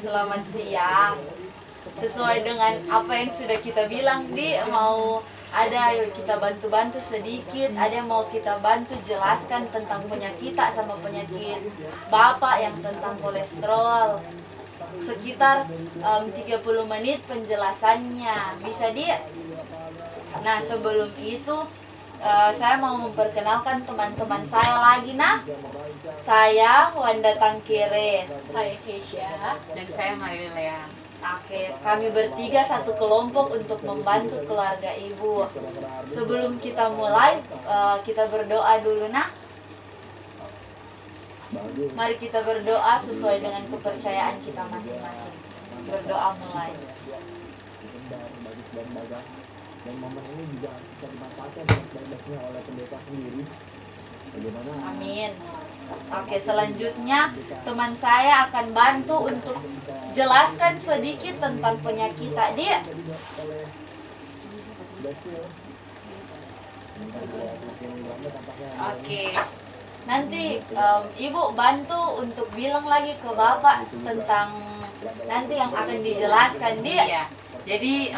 selamat siang. Sesuai dengan apa yang sudah kita bilang, mau ada yuk kita bantu-bantu sedikit, ada yang mau kita bantu jelaskan tentang penyakit sama penyakit Bapak yang tentang kolesterol. Sekitar 30 menit penjelasannya. Bisa, Di? Nah, sebelum itu saya mau memperkenalkan teman-teman saya lagi. Nah, saya Wanda Tangkere, Saya Keisha. Dan saya Marilea. Oke, kami bertiga satu kelompok untuk membantu keluarga ibu. Sebelum kita mulai, kita berdoa dulu, Nak. Mari kita berdoa sesuai dengan kepercayaan kita masing-masing. Berdoa mulai. Dan momen ini juga bisa dimanfaatkan sebaik-baiknya oleh pendeta sendiri. Bagaimana? Amin. Oke, selanjutnya teman saya akan bantu untuk jelaskan sedikit tentang penyakit tadi. Oke. Nanti Ibu bantu untuk bilang lagi ke Bapak tentang nanti yang akan dijelaskan, Di. Iya. Jadi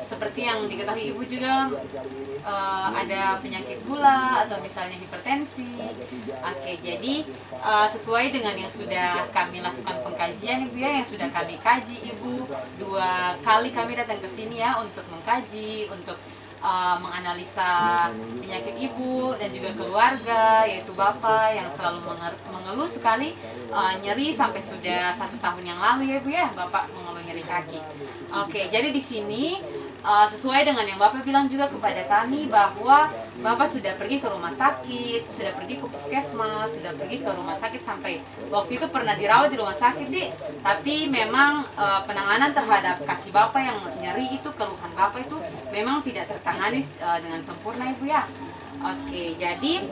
seperti yang diketahui Ibu juga ada penyakit gula atau misalnya hipertensi. Oke, jadi sesuai dengan yang sudah kami lakukan pengkajian Ibu ya, yang sudah kami kaji Ibu. 2 kali kami datang ke sini ya untuk mengkaji, untuk menganalisa penyakit ibu dan juga keluarga, yaitu bapak yang selalu mengeluh sekali nyeri sampai sudah 1 tahun yang lalu ya Bu ya, bapak mengeluh nyeri kaki. Oke, jadi di sini sesuai dengan yang bapak bilang juga kepada kami bahwa bapak sudah pergi ke rumah sakit, sudah pergi ke puskesmas, sudah pergi ke rumah sakit sampai waktu itu pernah dirawat di rumah sakit tapi memang penanganan terhadap kaki bapak yang nyeri itu, keluhan bapak itu memang tidak tertangani dengan sempurna Ibu ya. Oke, jadi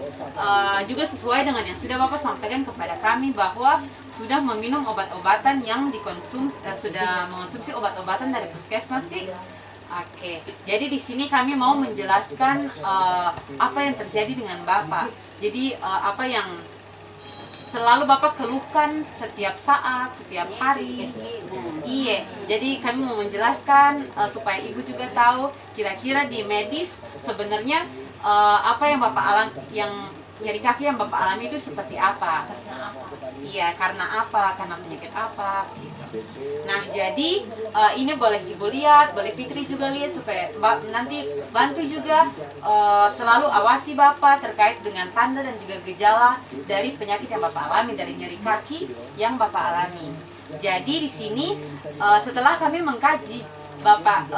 juga sesuai dengan yang sudah bapak sampaikan kepada kami bahwa sudah meminum obat-obatan yang sudah mengonsumsi obat-obatan dari puskesmas Oke, jadi di sini kami mau menjelaskan apa yang terjadi dengan Bapak. Jadi apa yang selalu Bapak keluhkan setiap saat, setiap hari. Iya, jadi kami mau menjelaskan supaya Ibu juga tahu kira-kira di medis sebenarnya apa yang Bapak alami, yang nyeri kaki yang Bapak alami itu seperti apa? Iya, karena apa? Karena penyakit apa? Gitu. Nah, jadi ini boleh Ibu lihat, boleh Fitri juga lihat supaya nanti bantu juga selalu awasi Bapak terkait dengan tanda dan juga gejala dari penyakit yang Bapak alami, dari nyeri kaki yang Bapak alami. Jadi di sini setelah kami mengkaji Bapak,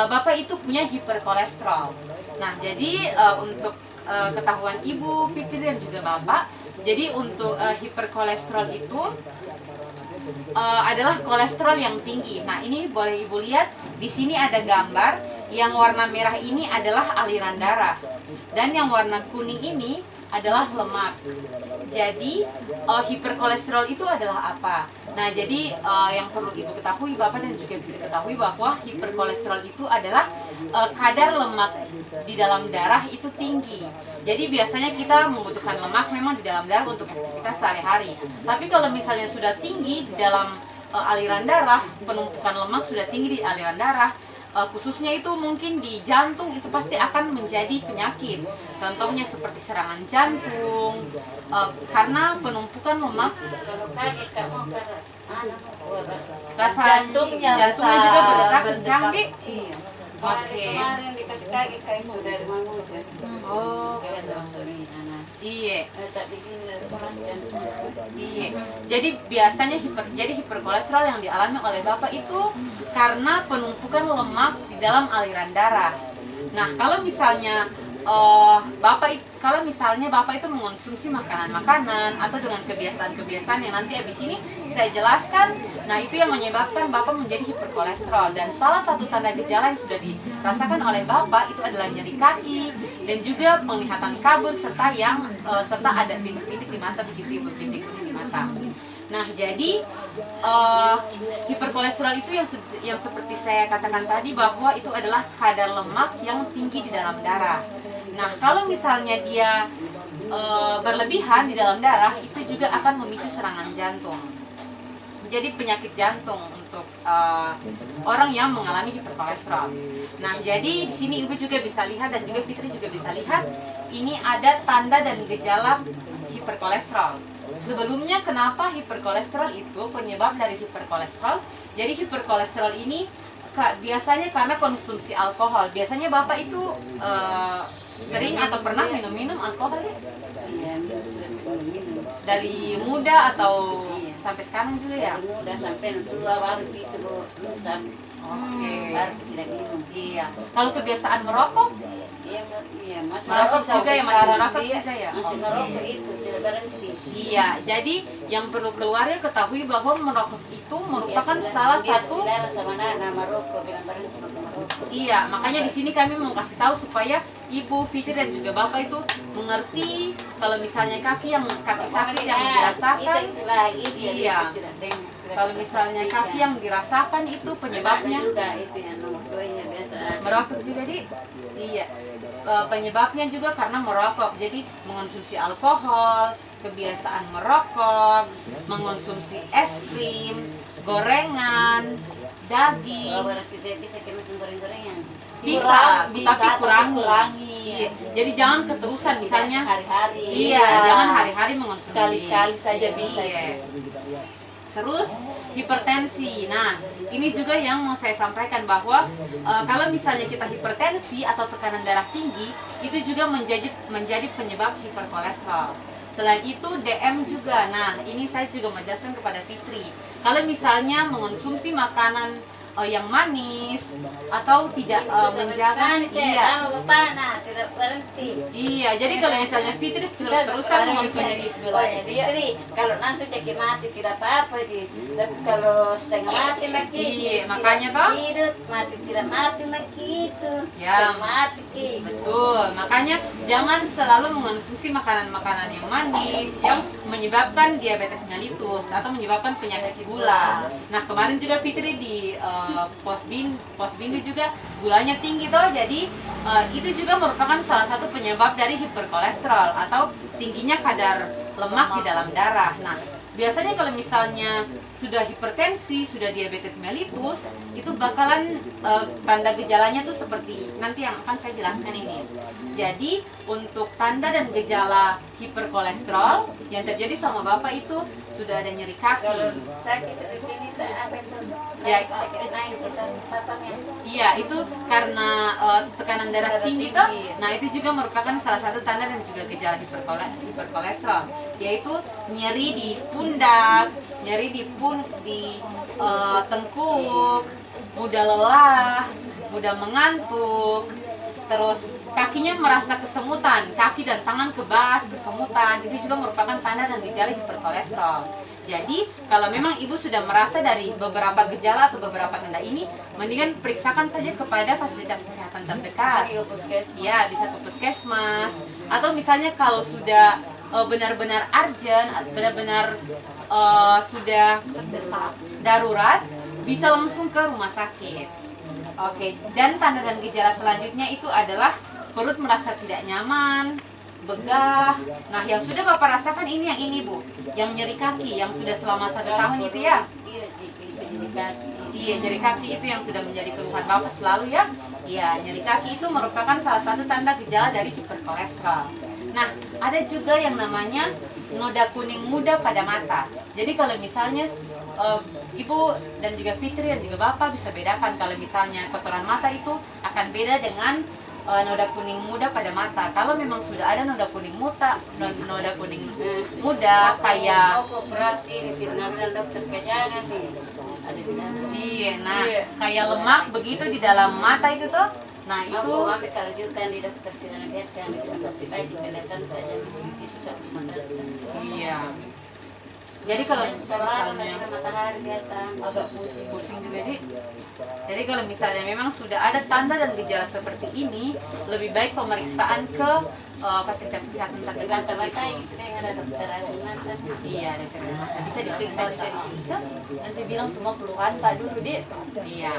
Bapak itu punya hiperkolesterol. Nah, jadi untuk ketahuan Ibu, Fitri dan juga Bapak, jadi untuk hiperkolesterol itu adalah kolesterol yang tinggi. Nah, ini boleh Ibu lihat di sini ada gambar yang warna merah ini adalah aliran darah dan yang warna kuning ini adalah lemak. Jadi hiperkolesterol itu adalah apa? Nah, jadi yang perlu Ibu ketahui, Bapak dan juga Fitri ketahui bahwa hiperkolesterol itu adalah kadar lemak di dalam darah itu tinggi. Jadi biasanya kita membutuhkan lemak memang di dalam darah untuk aktivitas sehari-hari. Tapi kalau misalnya sudah tinggi di dalam aliran darah, penumpukan lemak sudah tinggi di aliran darah, khususnya itu mungkin di jantung, itu pasti akan menjadi penyakit. Contohnya seperti serangan jantung, karena penumpukan lemak. Rasa jantungnya juga berdetak kencang, Dik. Oke. Kemarin dikasih kaki kayak itu dari Mahmud ya. Oh, iya. Iya. Jadi biasanya hiperkolesterol yang dialami oleh Bapak itu karena penumpukan lemak di dalam aliran darah. Nah, kalau misalnya Bapak itu mengonsumsi makanan-makanan atau dengan kebiasaan-kebiasaan yang nanti abis ini saya jelaskan, nah itu yang menyebabkan Bapak menjadi hiperkolesterol. Dan salah satu tanda gejala yang sudah dirasakan oleh Bapak itu adalah nyeri kaki dan juga penglihatan kabur serta ada bintik-bintik di mata, begitu Ibu, bintik di mata. Nah, jadi hiperkolesterol itu yang seperti saya katakan tadi bahwa itu adalah kadar lemak yang tinggi di dalam darah. Nah, kalau misalnya dia berlebihan di dalam darah itu juga akan memicu serangan jantung. Jadi penyakit jantung untuk orang yang mengalami hiperkolesterol. Nah, jadi di sini Ibu juga bisa lihat dan juga Fitri juga bisa lihat ini ada tanda dan gejala hiperkolesterol. Sebelumnya kenapa hiperkolesterol itu penyebab dari hiperkolesterol? Jadi hiperkolesterol ini biasanya karena konsumsi alkohol. Biasanya Bapak itu sering atau pernah minum alkohol ya? Iya, minum. Dari muda atau sampai sekarang juga ya? Dari muda sampai tua baru itu lusa. Oke. Baru tidak minum. Iya. Kalau kebiasaan merokok, Iya, masih merokok Masih juga ya, sampai masih sekarang merokok dia. juga ya? masih Oke. merokok itu tidak berhenti. Iya, jadi yang perlu keluarga ketahui bahwa merokok itu merupakan salah satu. Sama nama rokok bilang berhenti merokok. Iya, makanya di sini kami mau kasih tahu supaya Ibu, Fitri dan juga Bapak itu mengerti kalau misalnya kaki sakit yang dirasakan. Iya. Kalau misalnya kaki yang dirasakan itu penyebabnya juga itu yang nomor 2 biasa. merokok juga iya. Penyebabnya juga karena merokok. Jadi mengonsumsi alkohol, kebiasaan merokok, mengonsumsi es krim, gorengan, daging. Kalau berarti tidak bisa makan goreng-gorengan. Bisa, Bisa, tapi tapi kurangi. kurangi. Iya. Jadi jangan keterusan misalnya. hari-hari. Iya, jangan hari-hari mengonsumsi. Sekali-sekali saja bisa. Iya. Terus hipertensi. Nah, ini juga yang mau saya sampaikan bahwa kalau misalnya kita hipertensi atau tekanan darah tinggi, itu juga menjadi penyebab hiperkolesterol. Selain itu DM juga. Nah, ini saya juga menjelaskan kepada Fitri. Kalau misalnya mengonsumsi makanan yang manis atau tidak menjaga tidak berhenti. Iya, jadi kalau misalnya Fitri terus-terusan mengonsumsi gulanya dia. Jadi kalau langsung jadi mati tidak apa-apa di. Tapi kalau setengah mati lagi. Iya, makanya toh. Hidup mati tidak mati lagi itu. Ya. Setengah mati ki. Betul, makanya jangan selalu mengonsumsi makanan-makanan yang manis yang menyebabkan diabetes mellitus atau menyebabkan penyakit gula. Nah, kemarin juga Fitri di posbindu juga gulanya tinggi toh, jadi itu juga merupakan salah satu penyebab dari hiperkolesterol atau tingginya kadar lemak di dalam darah. Nah, biasanya kalau misalnya sudah hipertensi, sudah diabetes mellitus, itu bakalan tanda gejalanya tuh seperti nanti yang akan saya jelaskan ini. Jadi untuk tanda dan gejala hiperkolesterol yang terjadi sama Bapak itu sudah ada nyeri Kalau kaki. sakit di sini apa itu? Ya, Naik kita sapangnya. iya, itu karena tekanan darah tinggi toh. Nah, itu juga merupakan salah satu tanda dan juga gejala hiperkolesterol, yaitu nyeri di pundak, nyeri di tengkuk, mudah lelah, mudah mengantuk, terus kakinya merasa kesemutan, kaki dan tangan kebas, kesemutan, itu juga merupakan tanda dan gejala hiperkolesterol. Jadi kalau memang ibu sudah merasa dari beberapa gejala atau beberapa tanda ini, mendingan periksakan saja kepada fasilitas kesehatan terdekat. Ya, bisa ke puskesmas, atau misalnya kalau sudah benar-benar urgent, benar-benar sudah darurat, bisa langsung ke rumah sakit. Oke, dan tanda dan gejala selanjutnya itu adalah perut merasa tidak nyaman, begah. Nah, yang sudah Bapak rasakan ini yang ini Bu, yang nyeri kaki, yang sudah selama 1 tahun itu ya? Iya, nyeri kaki itu yang sudah menjadi keluhan Bapak selalu ya? Iya, nyeri kaki itu merupakan salah satu tanda gejala dari hiperkolesterol. Nah, ada juga yang namanya noda kuning muda pada mata. Jadi kalau misalnya Ibu dan juga Fitri dan juga Bapak bisa bedakan kalau misalnya kotoran mata itu akan beda dengan noda kuning muda pada mata. Kalau memang sudah ada noda kuning noda kuning muda kayak operasi di dokter kejangan nih. iya, nah kayak lemak begitu di dalam mata itu tuh. Nah, itu Aku ambil rujukan di dokter kejangan masih lagi kelihatan saja itu satu mata. iya. Jadi kalau misalnya matahari biasa agak pusing pusing juga, jadi Jadi kalau misalnya memang sudah ada tanda dan gejala seperti ini, lebih baik pemeriksaan ke fasilitas kesehatan terdekat Mata-mata gitu. itu kayak ada dokter mata. Iya, dokter mata bisa diperiksa juga di situ. Nanti bilang semua keluhan tak dulu di. Iya.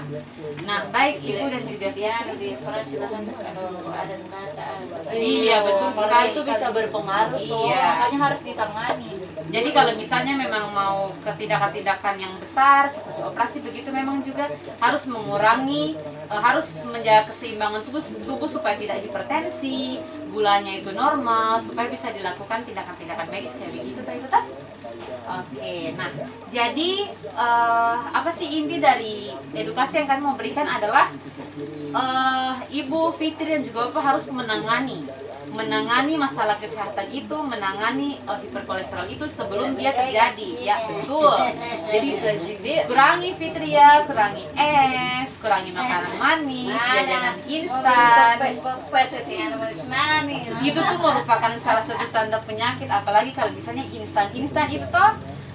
Nah, baik Ibu dan juga Biar di operasi kan kalau ada mata. Iya, betul Karena sekali. itu bisa berpengaruh tuh. Iya. Makanya harus ditangani. Jadi kalau misalnya memang mau tindakan-tindakan yang besar seperti operasi begitu, memang juga harus mengurangi, harus menjaga keseimbangan tubuh supaya tidak hipertensi, gulanya itu normal, supaya bisa dilakukan tindakan-tindakan medis kayak begitu, Ibu tak? Oke, nah jadi apa sih inti dari edukasi yang kami mau berikan adalah Ibu Fitri dan juga Bapak harus menangani masalah kesehatan itu, menangani hiperkolesterol itu sebelum dia terjadi. Ya betul. Jadi kurangi Fitri ya, kurangi es, kurangi makanan manis, jajanan instan. Itu tuh merupakan salah satu tanda penyakit, apalagi kalau misalnya instan itu toh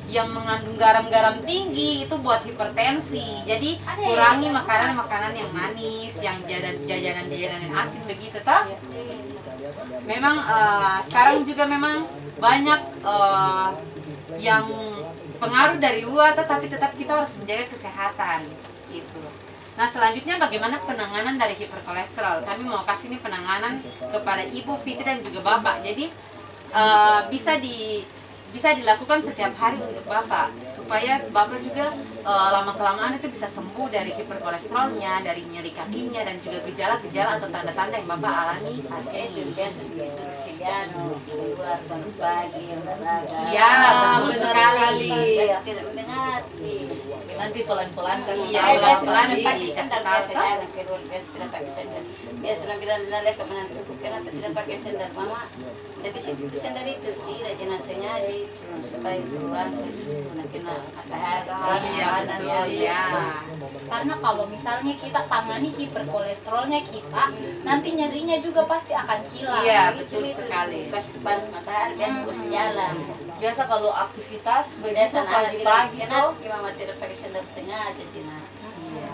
yang mengandung garam-garam tinggi, itu buat hipertensi. Jadi kurangi makanan-makanan yang manis, yang jajanan yang asin begitu toh. Memang sekarang juga memang banyak yang pengaruh dari luar, tetapi tetap kita harus menjaga kesehatan gitu. Nah, selanjutnya bagaimana penanganan dari hiperkolesterol? Kami mau kasih nih penanganan kepada Ibu Fitri dan juga Bapak. Jadi bisa dilakukan setiap hari untuk Bapak, supaya Bapak juga lama-kelamaan itu bisa sembuh dari hiperkolesterolnya, dari nyeri kakinya, dan juga gejala-gejala atau tanda-tanda yang Bapak alami saat ini. Iya, betul sekali. Nanti pelan-pelan kan. Iya, pelan-pelan dikasih tahu. Dia sudah bilang lele ke menantuku kenapa tidak pakai sendal mama. Tapi sendal itu tidak jenazahnya di supaya keluar kena matahari. Iya, betul ya. Karena kalau misalnya kita tangani hiperkolesterolnya kita, nanti nyerinya juga pasti akan hilang. Iya, betul sekali. Kasih panas matahari kan terus jalan. Biasa kalau aktivitas begitu Biasa pagi-pagi tuh. mama tidak pakai sendal sengaja Cina.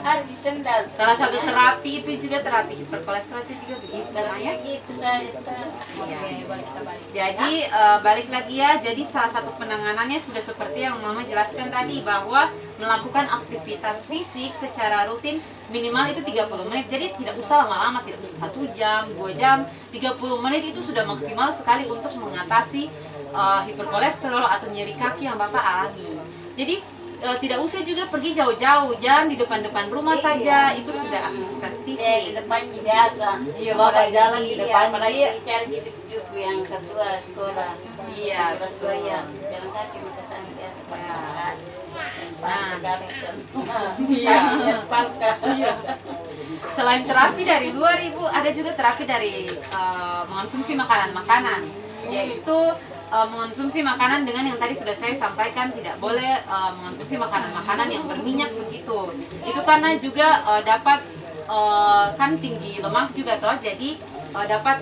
Harus di sendal. Salah satu terapi itu juga terapi hiperkolesterol itu juga begitu ya. Gitu saya. Iya. Oke, boleh kita balik. Jadi balik lagi ya, jadi salah satu penanganannya sudah seperti yang Mama jelaskan tadi, bahwa melakukan aktivitas fisik secara rutin minimal itu 30 menit. Jadi tidak usah lama-lama, tidak usah 1 jam, 2 jam, 30 menit itu sudah maksimal sekali untuk mengatasi hiperkolesterol atau nyeri kaki yang Bapak alami. Jadi tidak usah juga pergi jauh-jauh, jalan di depan-depan rumah saja, itu sudah aktivitas Di fisik. depan biasa. Iya, Bapak jalan di depan apalagi dia. cari cucu yang kedua sekolah. Iya, Kelas 2 yang jalan kaki maka saya biasa pakai Nah. Nah, sekali Iya. Iya. Selain terapi dari luar, Ibu, ada juga terapi dari mengonsumsi makanan-makanan, yaitu mengonsumsi makanan dengan yang tadi sudah saya sampaikan, tidak boleh mengonsumsi makanan-makanan yang berminyak begitu. Itu karena juga dapat kan tinggi lemak juga toh, jadi dapat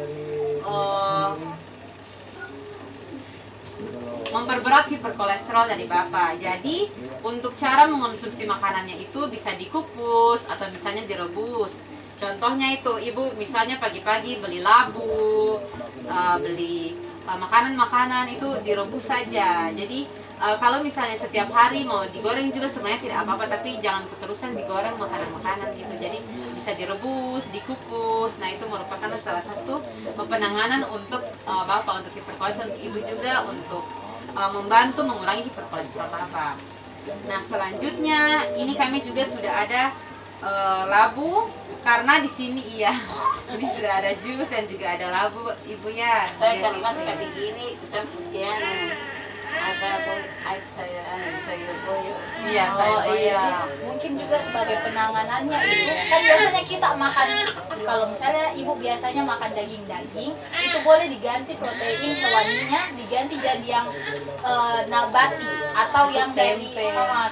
memperberat hiperkolesterol dari Bapak. Jadi untuk cara mengonsumsi makanannya itu bisa dikukus atau misalnya direbus. Contohnya itu Ibu misalnya pagi-pagi beli labu, beli makanan-makanan itu direbus saja. Jadi kalau misalnya setiap hari mau digoreng juga sebenarnya tidak apa-apa, tapi jangan keterusan digoreng makanan-makanan gitu. Jadi bisa direbus, dikukus. Nah, itu merupakan salah satu penanganan untuk Bapak, untuk hiperkolesterol, untuk Ibu juga untuk membantu mengurangi hiperkolesterol Bapak. Nah, selanjutnya ini kami juga sudah ada labu, karena di sini ini sudah ada jus dan juga ada labu, Ibu ya. Saya kalau masih kayak begini, kita pujian sayur boyo. Iya, saya iya. Mungkin juga sebagai penanganannya itu kan biasanya kita makan, kalau misalnya ibu biasanya makan daging-daging, itu boleh diganti protein hewaninya, diganti jadi yang nabati atau yang dari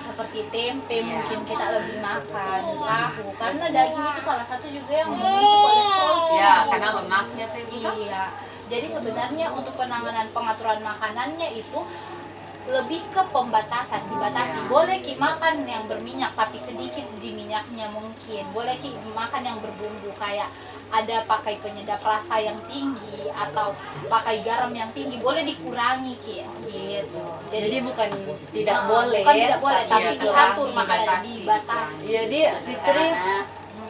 seperti tempe. Mungkin kita lebih makan tahu, karena daging itu salah satu juga yang memicu kolesterol. Ya, karena lemaknya teh. Iya. Jadi sebenarnya untuk penanganan pengaturan makanannya itu lebih ke pembatasan, dibatasi. Boleh ki makan yang berminyak tapi sedikit ji minyaknya mungkin. Boleh ki makan yang berbumbu, kayak ada pakai penyedap rasa yang tinggi atau pakai garam yang tinggi, boleh dikurangi ki gitu. Jadi bukan tidak boleh, bukan tidak boleh, tapi ya, diatur kurangi, makanya dibatasi. dibatasi. Jadi Fitri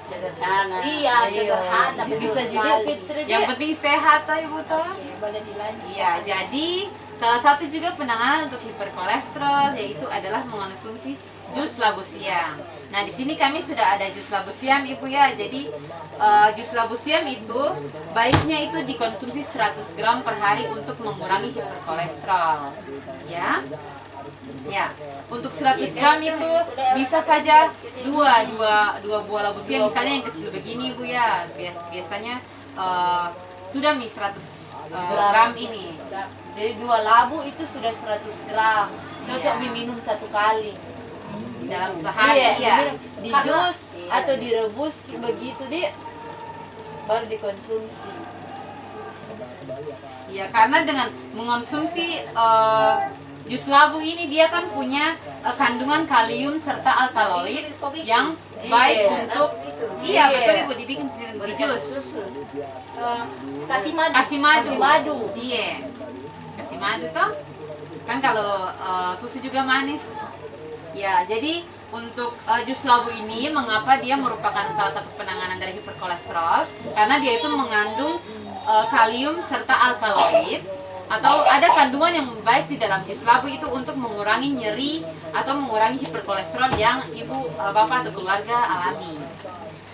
Sederhana. Iya, sederhana, betul bisa jadi sekali. Fitri Yang dia penting sehat toh Ibu toh. Oke, boleh dilanjut. Iya, jadi salah satu juga penanganan untuk hiperkolesterol yaitu adalah mengonsumsi jus labu siam. Nah, di sini kami sudah ada jus labu siam Ibu ya. Jadi jus labu siam itu baiknya itu dikonsumsi 100 gram per hari untuk mengurangi hiperkolesterol. Ya. Ya, untuk 100 gram itu bisa saja dua buah labu siam, misalnya yang kecil begini Bu ya. Biasanya sudah 100 gram ini. jadi 2 labu itu sudah 100 gram. Cocok Iya. diminum 1 kali. Dalam sehari ya. diminum di Karena- jus atau direbus begitu baru dikonsumsi. Ya, karena dengan mengonsumsi jus labu ini dia kan punya kandungan kalium serta alkaloid yang baik Iya. untuk Iya. betul Ibu, dibikin sendiri di jus. Kasih madu. Kasih madu. Kasih madu. Iya. Kasih madu toh. Kan kalau susu juga manis. Ya, jadi untuk jus labu ini mengapa dia merupakan salah satu penanganan dari hiperkolesterol? Karena dia itu mengandung kalium serta alkaloid atau ada kandungan yang baik di dalam jus labu itu untuk mengurangi nyeri atau mengurangi hiperkolesterol yang ibu, bapak atau keluarga alami.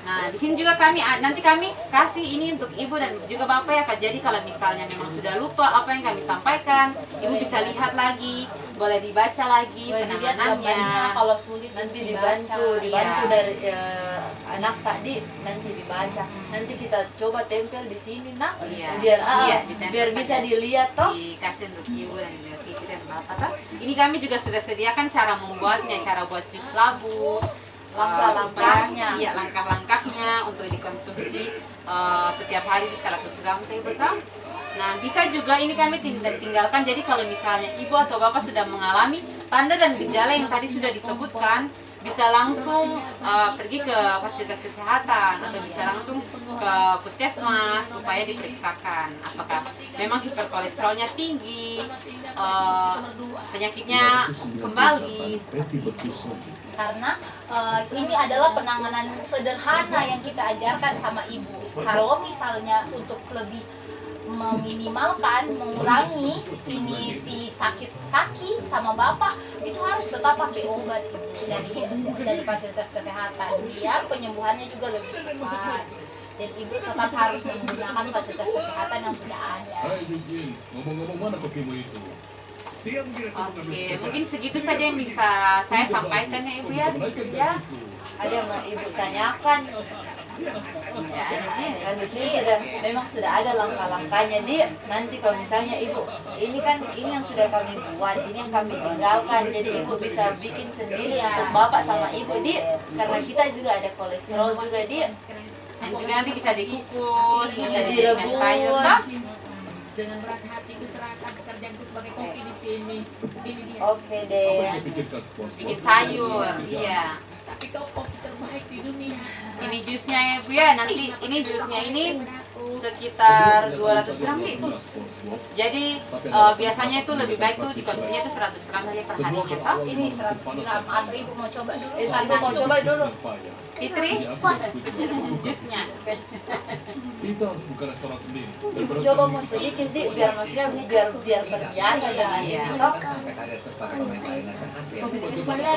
Nah, di sini juga nanti kami kasih ini untuk ibu dan juga bapak ya Kak. Jadi kalau misalnya memang sudah lupa apa yang kami sampaikan, ibu bisa lihat lagi, boleh dibaca lagi Boleh dilihat gambarnya, penanganannya. kalau sulit Nanti dibaca. dibantu Iya. dari anak tadi, nanti dibaca. Nanti kita coba tempel di sini nak, Iya. biar Iya, ditempel biar bisa saja. dilihat toh. Dikasih untuk ibu dan juga ibu dan bapak toh. Ini kami juga sudah sediakan cara membuatnya, cara buat jus labu. Langkah-langkahnya. Iya, langkah-langkahnya untuk dikonsumsi setiap hari di 100 gram teh betul. Nah, bisa juga ini kami tinggalkan. Jadi kalau misalnya ibu atau bapak sudah mengalami tanda dan gejala yang tadi sudah disebutkan, bisa langsung pergi ke fasilitas kesehatan atau bisa langsung ke puskesmas supaya diperiksakan apakah memang hiperkolesterolnya tinggi, penyakitnya kembali. Karena ini adalah penanganan sederhana yang kita ajarkan sama ibu. Kalau misalnya untuk lebih meminimalkan, mengurangi ini si sakit kaki sama bapak, itu harus tetap pakai obat ibu dari fasilitas kesehatan biar penyembuhannya juga lebih cepat. Dan ibu tetap harus menggunakan fasilitas kesehatan yang sudah ada. Hai Eugene, ngomong-ngomong mana kokimu itu? Oke, mungkin segitu saja yang bisa saya sampaikan ya ibu ya. Ya, ada yang mau ibu tanyakan. Ya, Kan di sini memang sudah ada langkah-langkahnya nanti kalau misalnya ibu ini yang sudah kami buat, ini yang kami tinggalkan, jadi ibu bisa bikin sendiri untuk bapak sama ibu karena kita juga ada kolesterol juga dan juga nanti bisa dikukus, bisa Direbus. dijadikan sayur toh. Dengan berat hati kuserahkan pekerjaanku sebagai koki di sini. Ini dia. Oke Apa deh. yang dipikirkan sponsor? Bikin sayur, iya. Tapi kau koki terbaik di dunia. Ini jusnya ya bu ya, nanti ini jusnya ini sekitar 200 gram sih itu. Jadi biasanya itu lebih baik tuh dikonsumsinya itu 100 gram saja per harinya toh. Ini 100 gram atau ibu mau coba dulu Ibu karena mau coba dulu. Fitri, jusnya. Kita harus buka restoran sendiri. Ibu coba mau sedikit biar maksudnya biar terbiasa dengan Iya. ini toh. Gimana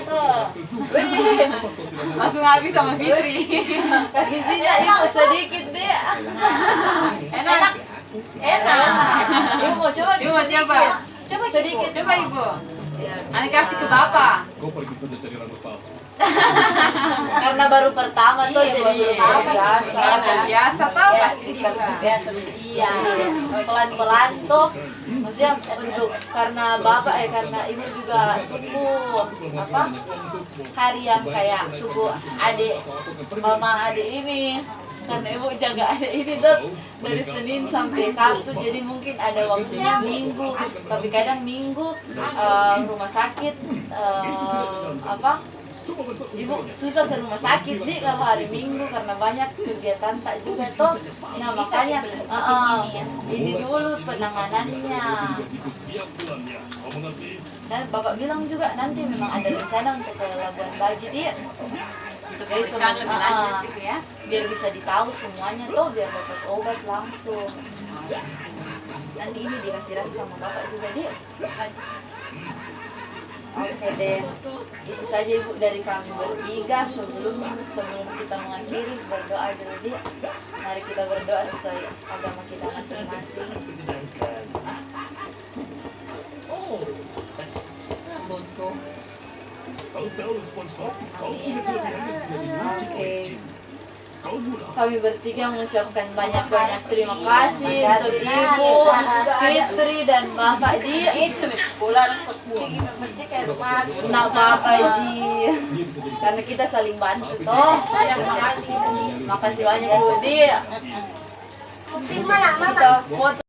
Langsung habis sama Fitri. Kasih sisa ibu sedikit Enak. enak. Ibu mau coba Ibu mau sedikit. coba? Coba Sedikit. Coba ibu. Ya, Nanti kasih ke bapak. Kau pergi saja cari rambut palsu. karena baru pertama tuh Iya, jadi baru pertama, biasa. Kalau terbiasa toh Ya, pasti bisa. Iya. Pelan-pelan tuh maksudnya untuk karena bapak karena ibu juga tunggu hari yang kayak tunggu adik mama adik ini karena ibu jaga adik ini tuh dari Senin sampai Sabtu, jadi mungkin ada waktunya Minggu, tapi kadang Minggu rumah sakit apa ibu susah ke rumah sakit nih kalau hari Minggu karena banyak kegiatan tak juga tuh. Nah makanya ini dulu penanganannya. Dan bapak bilang juga nanti memang ada rencana untuk ke Labuan Bajo dia. Untuk Guys, pemeriksaan lebih lanjut gitu ya. Biar bisa ditahu semuanya tuh, biar dapat obat langsung. Nanti ini dikasih rasa sama bapak juga dia. Oke deh, itu saja ibu dari kami bertiga. Sebelum kita mengakhiri, berdoa dulu dia. Mari kita berdoa sesuai agama kita masing-masing. Oke. Kami bertiga mengucapkan banyak-banyak terima kasih untuk Ibu Fitri dan Bapak Ji. Pulang mesti ke rumah. Nak Bapak Ji, karena kita saling bantu toh. Terima kasih Ibu Di. Makasih banyak Ibu Di. Kita foto.